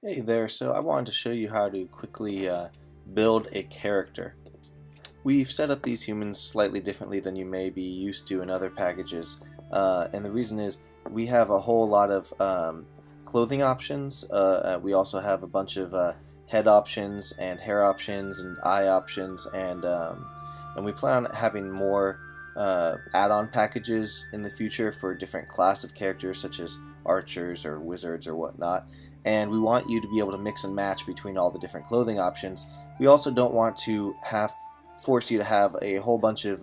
Hey there, so I wanted to show you how to quickly build a character. We've set up these humans slightly differently than you may be used to in other packages, and the reason is we have a whole lot of clothing options. We also have a bunch of head options and hair options and eye options, and we plan on having more add-on packages in the future for different class of characters such as archers or wizards or whatnot, and we want you to be able to mix and match between all the different clothing options. We also don't want to force you to have a whole bunch of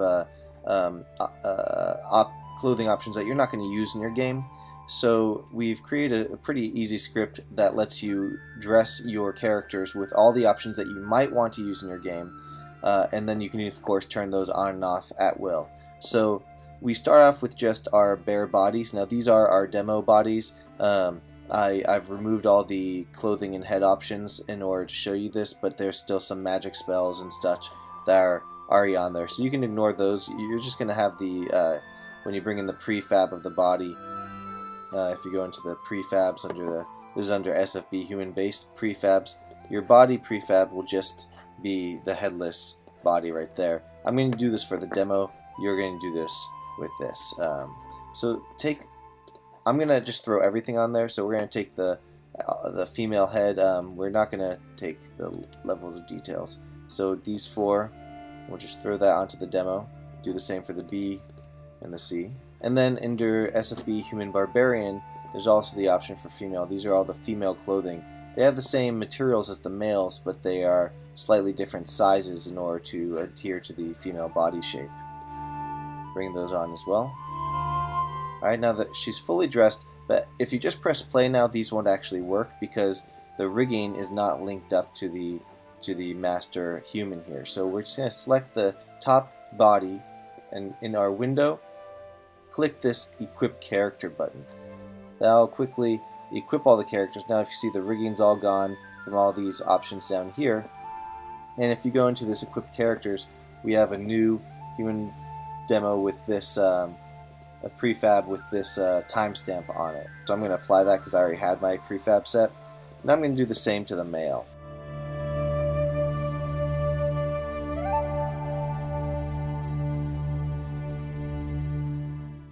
clothing options that you're not going to use in your game. So we've created a pretty easy script that lets you dress your characters with all the options that you might want to use in your game, and then you can of course turn those on and off at will. So we start off with just our bare bodies. Now these are our demo bodies. I've removed all the clothing and head options in order to show you this, but there's still some magic spells and such that are already on there, so you can ignore those. You're just going to have the, when you bring in the prefab of the body, if you go into the prefabs this is under SFB Human Base Prefabs, your body prefab will just be the headless body right there. I'm going to do this for the demo, you're going to do this with this. I'm going to just throw everything on there. So we're going to take the female head. We're not going to take the levels of details. So these four, we'll just throw that onto the demo. Do the same for the B and the C. And then under SFB Human Barbarian, there's also the option for female. These are all the female clothing. They have the same materials as the males, but they are slightly different sizes in order to adhere to the female body shape. Bring those on as well. Alright, now that she's fully dressed, but if you just press play now, these won't actually work because the rigging is not linked up to the master human here. So we're just going to select the top body, and in our window, click this Equip Character button. That'll quickly equip all the characters. Now if you see, the rigging's all gone from all these options down here. And if you go into this Equip Characters, we have a new human demo with this a prefab with this timestamp on it. So I'm going to apply that because I already had my prefab set. And I'm going to do the same to the male.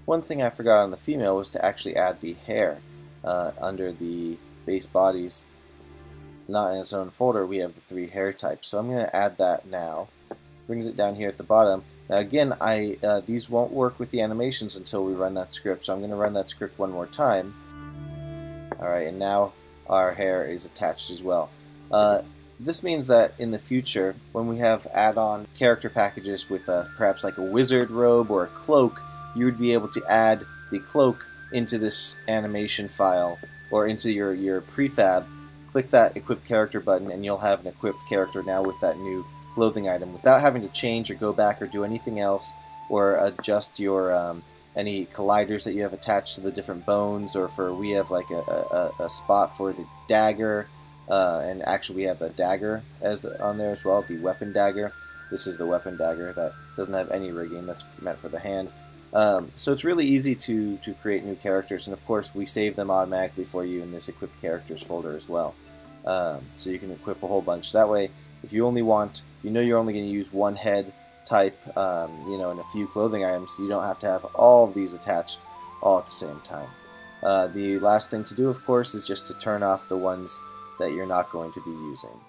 One thing I forgot on the female was to actually add the hair under the base bodies. Not in its own folder, we have the 3 hair types. So I'm going to add that now. Brings it down here at the bottom. Now again, these won't work with the animations until we run that script, so I'm going to run that script one more time. Alright, and now our hair is attached as well. This means that in the future, when we have add-on character packages with perhaps like a wizard robe or a cloak, you would be able to add the cloak into this animation file or into your prefab. Click that Equip Character button and you'll have an equipped character now with that new clothing item without having to change or go back or do anything else or adjust your any colliders that you have attached to the different bones, or we have like a spot for the dagger, and actually we have a dagger on there as well, the weapon dagger. This is the weapon dagger that doesn't have any rigging, that's meant for the hand. So it's really easy to create new characters, and of course we save them automatically for you in this Equip Characters folder as well. So you can equip a whole bunch. That way, if you know you're only going to use one head type, and a few clothing items, you don't have to have all of these attached all at the same time. The last thing to do, of course, is just to turn off the ones that you're not going to be using.